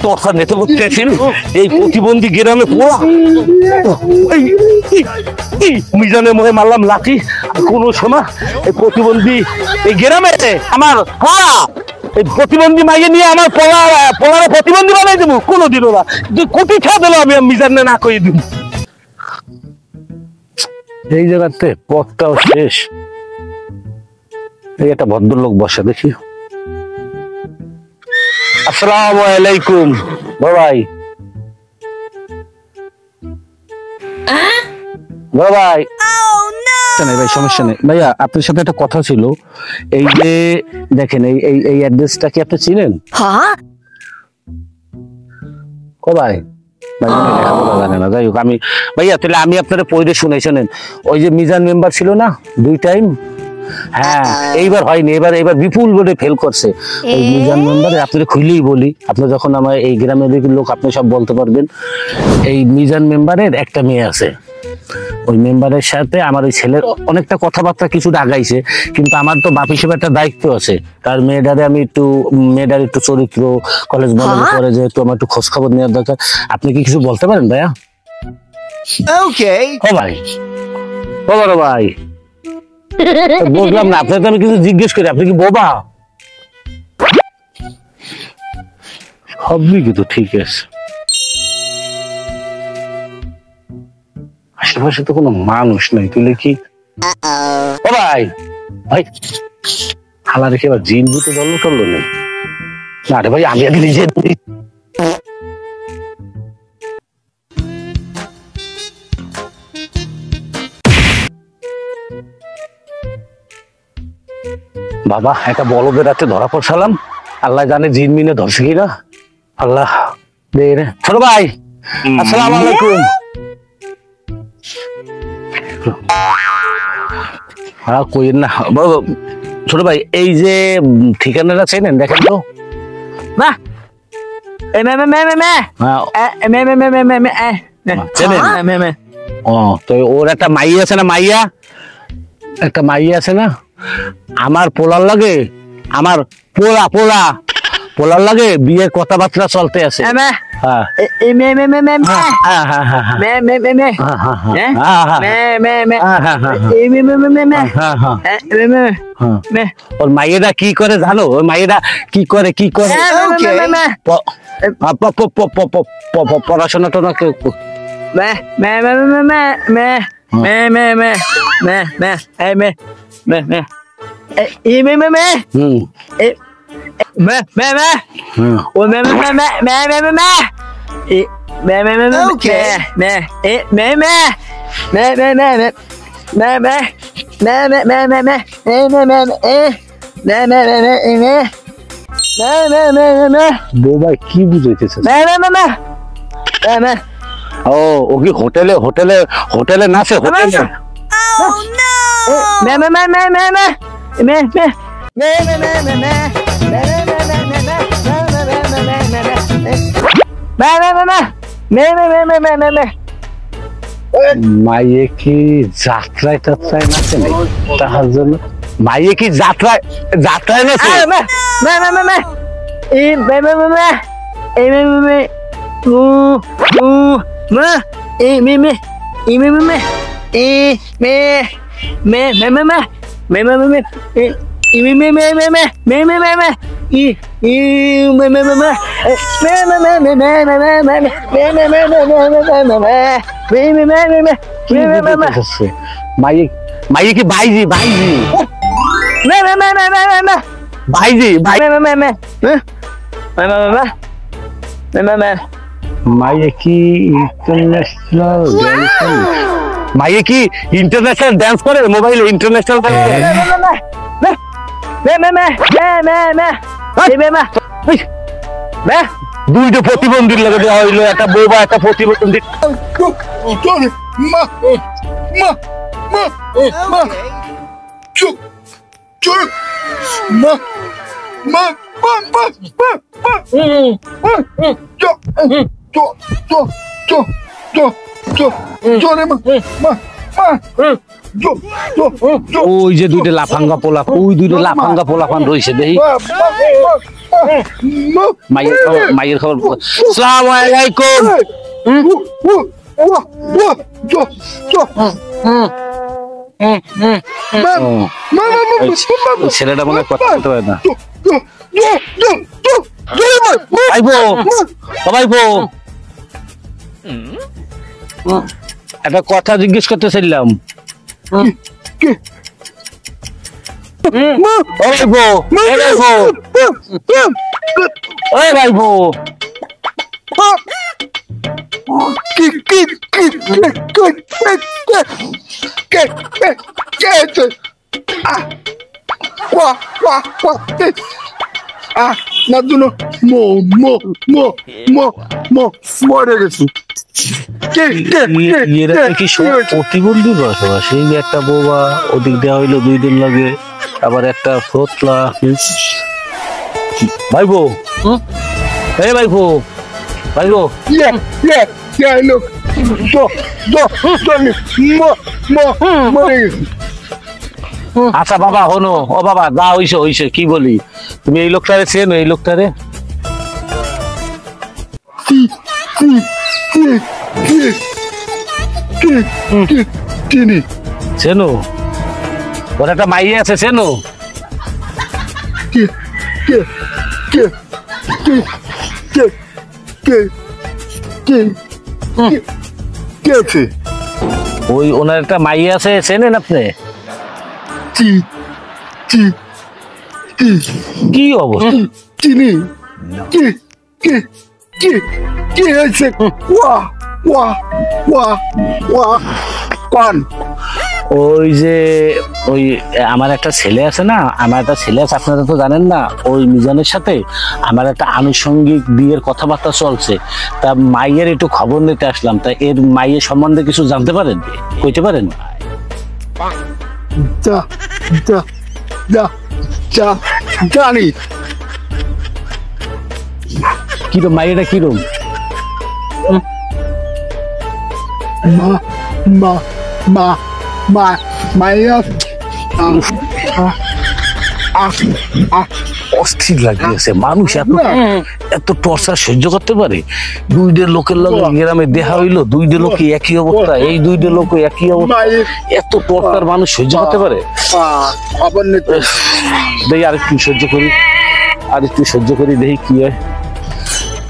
torture নিতে করতেছিল এই প্রতিবন্ধী গ্রামে পোড়া মিজানের মুখে মারলাম লাঠি কোন সময় এই প্রতিবন্ধী এই গ্রামে আমার পোড়া এই প্রতিবন্ধী মাইয়ে নিয়ে আমার পোড়ারে প্রতিবন্ধী বানাই দেবো কোনোদিনও না কোটি খেয়ে দিল আমি মিজানে না করে দিব এই জায়গাতে পথটাও শেষ এই একটা ভদ্রলোক বসে দেখি আসসালামু আলাইকুম ভাই ভাই ভাই সমস্যা নেই ভাইয়া আপনার সাথে একটা কথা ছিল এই যে দেখেন এই অ্যাড্রেসটা কি আপনি চিনেন ও ভাই জানে না যাই হোক আমি ভাইয়া তাহলে আমি আপনারা পড়ে শুনে শোনেন ওই যে মিজান মেম্বার ছিল না 2 টাইম হ্যাঁ এইবার হয়নি এবার বিপুল বোর্ডে ফেল করছে ওই মিজান মেম্বারে আপনারা খুলেই বলি আপনি যখন আমার এই গ্রামের লোক আপনি সব বলতে পারবেন এই মিজান মেম্বারের একটা মেয়ে আছে ওই মেম্বারের সাথে আমার ওই ছেলের অনেকটা কথাবার্তা কিছুটা আগাইছে কিন্তু আমার তো বাপ হিসেবে একটা দায়িত্ব আছে তার মেয়েটারে আমি মেয়েটার একটু চরিত্র কলেজ বন্ধ করে যেহেতু আমার একটু খোঁজ খবর নেওয়ার দরকার আপনি কি কিছু বলতে পারেন ভাইয়া ওকে ও ভাই ও বড় ভাই বুঝলাম না আপনাকে আমি কিছু জিজ্ঞেস করি আপনি কি বোবা সবই কিন্তু ঠিক আছে আশেপাশে তো কোনো মানুষ নাই তুলে কি ও ভাই ভাই হালা রেখে এবার জিন বুতে দল করলো নেই না রে ভাই আমি আগে নিজে বাবা একটা বলদের রাতে ধরা পড়ছিলাম আল্লাহ জানে জিন মিনে ধরছে কিনা আল্লাহ দে রে ছোট ভাই আসসালামু আলাইকুম হ্যাঁ কই না ছোট ভাই এই যে ঠিকানাটা চেনেন দেখেন তো না ও তো ওর একটা মাইয়া আছে না একটা মাইয়া আছে না আমার পোলার লাগে আমার পোলার লাগে বিয়ের কথাবার্তা চলতে আছে ওর মাইয়েরা কি করে জানো ওর মাইয়েরা কি করে পড়াশোনা টোনা বোবাই কি বুঝাইতেছে ও কি হোটেলে নাচে হোটেলে মাইয়ে কি যাত্রায় নাচে নাই তাহার জন্য মাইয়ে কি যাত্রায় নাচে মাইয়ে কি বাইজি মাইয়ে কি ইন্টারন্যাশনাল ডান্স করে মোবাইলে ইন্টারন্যাশনাল দুইটা প্রতিবন্ধীর লাগে দেওয়া হইলো একটা বোবা একটা প্রতিবন্ধী ওই যে দুইটা লাফাঙ্গা পোলা ওই দুইটা লাফাঙ্গা পোলাপান রয়েছে দেখি মায়ের খবর আসসালামু আলাইকুম ছেলেটা মনে হয় কথা বলতে পারে না ভাইবো ভাইবো একটা কথা জিজ্ঞেস করতে চাইলাম ভাইবো প্রতিবন্ধী বসবাস এই একটা বোবা ওদিক দেওয়া হইলো 2 দিন লাগে আবার একটা ফোতলা ভাইবো এই ভাইবো ভাইবো আচ্ছা বাবা হনো ও বাবা যা হইছে হইছে কি বলি তুমি এই লোকটারে চেনো এই লোকটারে চেনো ওর একটা মাইয়ে আছে চেনো ওই ওনার একটা মাইয়ে আছে চেনেন আপনি কি অবস্থা চিনি কি হয়েছে ওই যে ওই আমার একটা ছেলে আছে না আপনারা তো জানেন না ওই মিজানের সাথে আমার একটা আনুষঙ্গিক বিয়ের কথাবার্তা চলছে তা মাইয়ের একটু খবর নিতে আসলাম তা এর মাইয়ের সম্বন্ধে কিছু জানতে পারেন কইতে পারেন জানি কিরম মাইয়েটা কিরম অস্থির লাগিয়েছে মানুষ এত টর্চার সহ্য করতে পারে 2 লোকের লগে গ্রামে দেখা হইলো 2 লোক একই অবস্থা এই 2 লোক একই অবস্থা এত টর্চার মানুষ সহ্য করতে পারে দেখি আরেকটু সহ্য করি দেখি কি হয়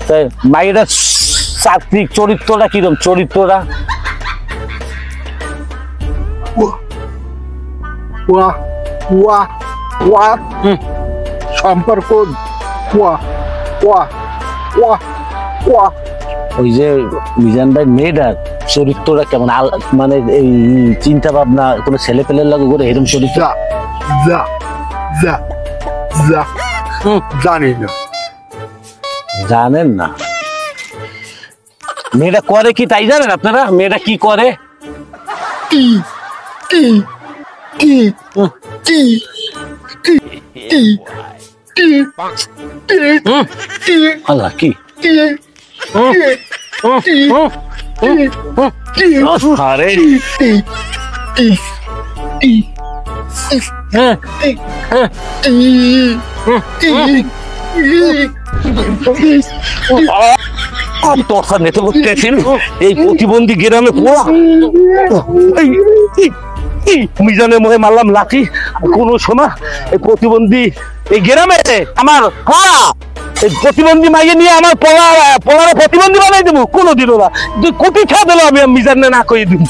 তাই মায়েরা চাকরিক চরিত্রটা কিরম চরিত্রটা সম্পর্ক ওই যে মিজান ভাই মেয়েটার চরিত্রটা কেমন মানে এই চিন্তা ভাবনা কোনো ছেলে পেলের লাগে করে এরকম চরিত্র জানি না জানেন না মেয়েটা করে কি তাই জানেন আপনারা মেয়েটা কি করে আল্লাহ কি আরে এই প্রতিবন্ধী গ্রামে মিজানের মুখে মারলাম লাঠি কোন সময় এই প্রতিবন্ধী এই গ্রামে আমার এই প্রতিবন্ধী মাইয়ে নিয়ে আমার পড়ার প্রতিবন্ধী বানাই দেবো কোনোদিনও না 2 কোটি খেয়ে দিল আমি মিজানে না কই দিব